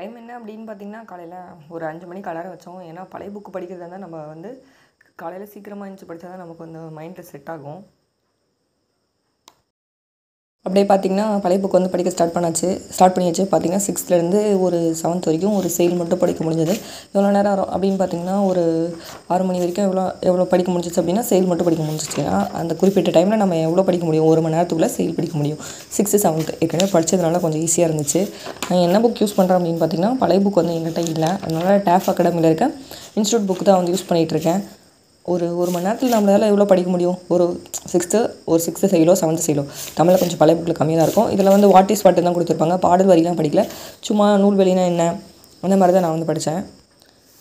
Time என்ன அப்படின்னு பார்த்தீங்கன்னா, காலையில ஒரு 5 மணிக்கு அலாரம் வச்சோம். ஏன்னா, பழைய புக்கு படிக்கிறதா இருந்தால் நம்ம வந்து காலையில சீக்கிரமா எந்திச்சு படித்தா தான் நமக்கு வந்து மைண்டில் செட் ஆகும். அப்படியே பார்த்தீங்கன்னா, பழைய புக் வந்து படிக்க ஸ்டார்ட் பண்ணியாச்சு. பார்த்தீங்கன்னா 6லேருந்து ஒரு 7th வரைக்கும் ஒரு செயல் மட்டும் படிக்க முடிஞ்சது. எவ்வளோ நேரம் வரும் அப்படின்னு பார்த்தீங்கன்னா, ஒரு 6 மணி வரைக்கும் எவ்வளோ படிக்க முடிஞ்சிச்சு அப்படின்னா, செயல் மட்டும் படிக்க முடிஞ்சிச்சு. ஏன்னா அந்த குறிப்பிட்ட டைமில் நம்ம எவ்வளோ படிக்க முடியும், 1 மணி நேரத்துக்குள்ளே செயல் படிக்க முடியும். 6th 7th ஏற்கனவே படித்ததுனால கொஞ்சம் ஈஸியாக இருந்துச்சு. நான் என்ன புக் யூஸ் பண்ணுறேன் அப்படின்னு பார்த்தீங்கன்னா, பழைய புக் வந்து என்கிட்ட இல்லை. அதனால் டேஃப் அகாடமியில் இருக்க இன்ஸ்டியூட் புக் தான் வந்து யூஸ் பண்ணிகிட்ருக்கேன். ஒரு மணி நேரத்தில் நம்மளால் எவ்வளோ படிக்க முடியும்? ஒரு 6th செயலோ 7th செயலோ. தமிழில் கொஞ்சம் பழைய புக்கில் கம்மியாக தான் இருக்கும். இதில் வந்து வாட் இஸ் வாட் தான் கொடுத்துருப்பாங்க. பாடல் வரிலாம் படிக்கல, சும்மா நூல்வெளினா என்ன அந்த மாதிரி தான் நான் வந்து படித்தேன்.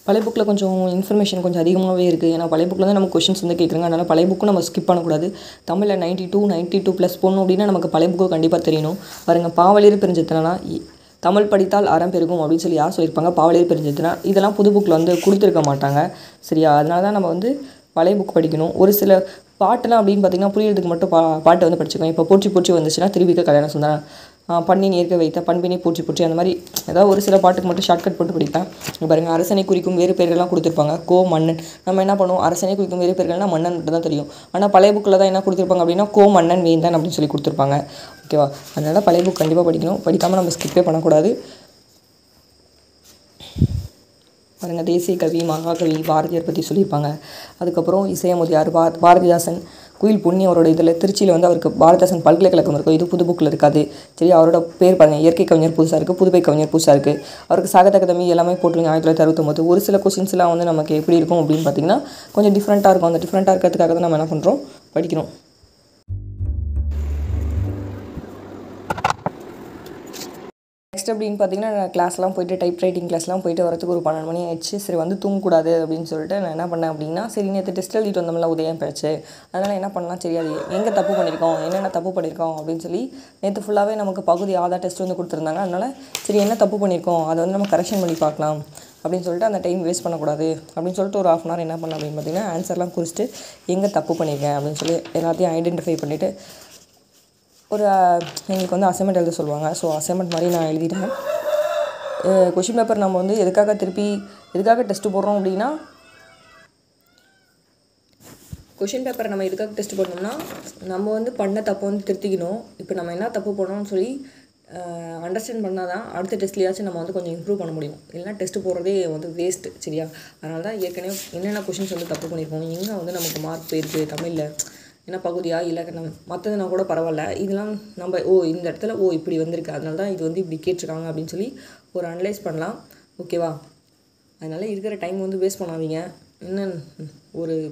பழைய புக்கில் கொஞ்சம் இன்ஃபர்மேஷன் கொஞ்சம் அதிகமாகவே இருக்குது. ஏன்னா பழைய புக்கில் தான் நமக்கு கொஷின்ஸ் வந்து கேட்குறாங்க. அதனால் பழைய புக்கும் நம்ம ஸ்கிப் பண்ணக்கூடாது. தமிழில் 92 ப்ளஸ் போடணும் அப்படின்னா நமக்கு பழைய புக்கு கண்டிப்பாக தெரியணும். பாருங்கள், பாவலீர் பிரிஞ்சதுனா தமிழ் படித்தால் அறம் பெருகும் அப்படின்னு சொல்லி யார் சொல்லியிருப்பாங்க? பாவலீர் பிரிஞ்சதுனா. இதெல்லாம் புது புக்கில் வந்து கொடுத்துருக்க மாட்டாங்க. சரியா? அதனால தான் நம்ம வந்து பழைய புக் படிக்கணும். ஒரு சில பாட்டுலாம் அப்படின்னு பார்த்திங்கன்னா புரியறதுக்கு மட்டும் பாட்டை வந்து படிச்சுக்கோங்க. இப்போ போற்றி போற்றி வந்துச்சுன்னா திருவிக்க கல்யாண சுந்தரம், பண்ணின் ஏற்க வைத்த பண்பினை போற்றி போற்றி, அந்த மாதிரி ஏதாவது ஒரு சில பாட்டுக்கு மட்டும் ஷார்ட்கட் போட்டு படிப்பேன். பாருங்கள், அரசனை குறிக்கும் வேறு பெயர்கள்லாம் கொடுத்துருப்பாங்க. மன்னன். நம்ம என்ன பண்ணுவோம்? அரசனை குறிக்கும் வேறு பெயர்கள்னால் மன்னன் மட்டும் தான் தெரியும். ஆனால் பழைய புக்கில் தான் என்ன கொடுத்துருப்பாங்க அப்படின்னா, மன்னன் வேந்தன் அப்படின்னு சொல்லி கொடுத்துருப்பாங்க. ஓகேவா? அதனால் பழைய புக் கண்டிப்பாக படிக்கணும். படிக்காமல் நம்ம ஸ்கிப்பே பண்ணக்கூடாது. பாருங்கள், தேசிய கவி மகாகவி பாரதியார் பற்றி சொல்லியிருப்பாங்க. அதுக்கப்புறம் இசையமுதியார் பாரதிதாசன், குயில் பொன்னி அவரோட இதில் திருச்சியில் வந்து அவருக்கு பாரதிதாசன் பல்கலைக்கழகம் இருக்கும். இது புது புக்கில் இருக்காது. சரி, அவரோட பேர் பாருங்கள், இயற்கை கவிஞர் புதுசாக இருக்குது, புதுமை கவிஞர் புதுசாக இருக்குது. அவருக்கு சாகித்ய அகாதமி எல்லாமே போட்டுருங்க 1969. ஒரு சில கொஸ்டின்ஸ்லாம் வந்து நமக்கு எப்படி இருக்கும் அப்படின்னு பார்த்திங்கன்னா கொஞ்சம் டிஃப்ரெண்ட்டாக இருக்கும். அந்த டிஃப்ரெண்ட்டாக இருக்கிறதுக்காக தான் நம்ம என்ன பண்ணுறோம்? படிக்கிறோம். நெக்ஸ்ட் அப்படின்னு பார்த்தீங்கன்னா, நான் கிளாஸ்லாம் போய்ட்டு டைப்ரைட்டிங் கிளாஸ்லாம் போய்ட்டு வரதுக்கு ஒரு 12 மணி ஆயிடுச்சு. சரி, வந்து தூங்கக்கூடாது அப்படின்னு சொல்லிட்டு நான் என்ன பண்ணேன் அப்படின்னா, சரி நேற்று டெஸ்ட் எழுதிட்டு வந்தோம்ல உதயம் பேச்சு, அதனால் என்ன பண்ணலாம், சரி அது எங்கே தப்பு பண்ணியிருக்கோம், என்னென்ன தப்பு பண்ணியிருக்கோம் அப்படின்னு சொல்லி நேற்று ஃபுல்லாகவே நமக்கு பகுதி ஆதார் டெஸ்ட் வந்து கொடுத்துருந்தாங்க. அதனால் சரி என்ன தப்பு பண்ணியிருக்கோம் அதை வந்து நம்ம கரெக்ஷன் பண்ணி பார்க்கலாம் அப்படின்னு சொல்லிட்டு அந்த டைம் வேஸ்ட் பண்ணக்கூடாது அப்படின்னு சொல்லிட்டு ஒரு 1/2 hour என்ன பண்ணலாம் அப்படின்னு பார்த்தீங்கன்னா, ஆன்சர்லாம் குறிச்சிட்டு எங்கே தப்பு பண்ணியிருக்கேன் அப்படின்னு சொல்லி எல்லாத்தையும் ஐடென்டிஃபை பண்ணிவிட்டு எங்களுக்கு வந்து அசைன்மெண்ட் எழுத சொல்லுவாங்க. ஸோ அசைன்மெண்ட் மாதிரி நான் எழுதிட்டேன். கொஷின் பேப்பர் நம்ம வந்து எதுக்காக டெஸ்ட்டு போடுறோம் அப்படின்னா, கொஷின் பேப்பரை நம்ம எதுக்காக டெஸ்ட் போடணும்னா, நம்ம வந்து பண்ண தப்பை வந்து திருத்திக்கணும். இப்போ நம்ம என்ன தப்பு பண்ணோம்னு சொல்லி அண்டர்ஸ்டாண்ட் பண்ணால் தான் அடுத்த டெஸ்ட்லேயாச்சும் நம்ம வந்து கொஞ்சம் இம்ப்ரூவ் பண்ண முடியும். இல்லைனா டெஸ்ட்டு போடுறதே வந்து வேஸ்ட்டு. சரியா? அதனால தான் ஏற்கனவே என்னென்ன கொஷின்ஸ் வந்து தப்பு பண்ணியிருக்கோம், எங்கே வந்து நமக்கு மார்க் போயிருக்கு தமிழில், ஏன்னா பகுதியா இலக்கணம் மற்றதுனா கூட பரவாயில்ல, இதெல்லாம் நம்ம இந்த இடத்துல இப்படி வந்திருக்கு, அதனால தான் இது வந்து இப்படி கேட்டிருக்காங்க அப்படின்னு சொல்லி ஒரு அனலைஸ் பண்ணலாம். ஓகேவா? அதனால் இருக்கிற டைம் வந்து வேஸ்ட் பண்ணாதீங்க. இன்னும்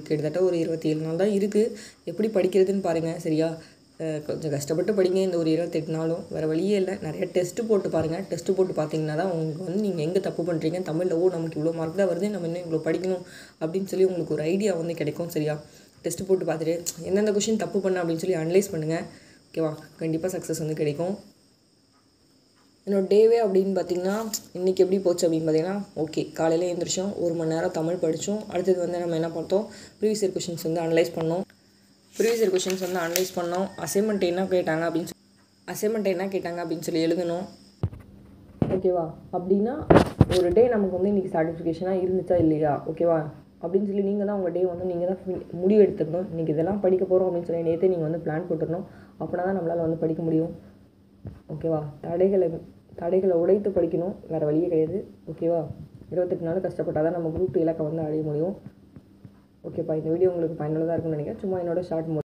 கிட்டத்தட்ட ஒரு 27 நாள் தான் இருக்குது. எப்படி படிக்கிறதுன்னு பாருங்கள். சரியா? கொஞ்சம் கஷ்டப்பட்டு படிங்க. இந்த ஒரு 28 நாளும் வேறு வழியே இல்லை. நிறைய டெஸ்ட்டு போட்டு பாருங்கள். டெஸ்ட்டு போட்டு பார்த்தீங்கன்னா தான் உங்களுக்கு வந்து நீங்கள் எங்கே தப்பு பண்ணுறீங்க, தமிழில் நமக்கு இவ்வளோ மார்க் தான் வருது, நம்ம இன்னும் இவ்வளோ படிக்கணும் அப்படின்னு சொல்லி உங்களுக்கு ஒரு ஐடியா வந்து கிடைக்கும். சரியா? டெஸ்ட்டு போட்டு பார்த்துட்டு எந்தெந்த கொஷின் தப்பு பண்ண அப்படின்னு சொல்லி அனலைஸ் பண்ணுங்கள். ஓகேவா? கண்டிப்பாக சக்ஸஸ் வந்து கிடைக்கும். என்னோடய டேவே அப்படின்னு பார்த்திங்கன்னா, இன்றைக்கி எப்படி போச்சு அப்படின்னு பார்த்திங்கன்னா, காலையில் எழுந்திரிச்சோம், 1 மணி நேரம் தமிழ் படித்தோம். அடுத்தது வந்து நம்ம என்ன பார்த்தோம், ப்ரீவியஸ் இயர் கொஷின்ஸ் வந்து அனலைஸ் பண்ணோம். அசைன்மெண்ட் என்ன கேட்டாங்க அப்படின்னு சொல்லி எழுதணும். ஓகேவா? அப்படின்னா ஒரு டே நமக்கு வந்து இன்றைக்கி சாட்டிஸ்ஃபிகேஷனாக இருந்துச்சா இல்லையா? ஓகேவா? அப்படின்னு சொல்லி நீங்கள் தான் உங்கள் டே வந்து நீங்கள் தான் முடிவு எடுத்துக்கணும். இன்றைக்கி இதெல்லாம் படிக்க போகிறோம் அப்படின்னு சொல்லி நேற்றே நீங்கள் வந்து பிளான் போட்டுடணும். அப்படின்னா தான் நம்மளால் வந்து படிக்க முடியும். ஓகேவா? தடைகளை உடைத்து படிக்கணும். வேறு வழியே கிடையாது. ஓகேவா? 28 நாள் கஷ்டப்பட்டால் தான் நம்ம குரூப் 2 இலக்கை வந்து அடைய முடியும். ஓகேப்பா, இந்த வீடியோ உங்களுக்கு பயனுள்ளதாக இருக்குன்னு நினைக்கிறேன். சும்மா என்னோட ஷார்ட்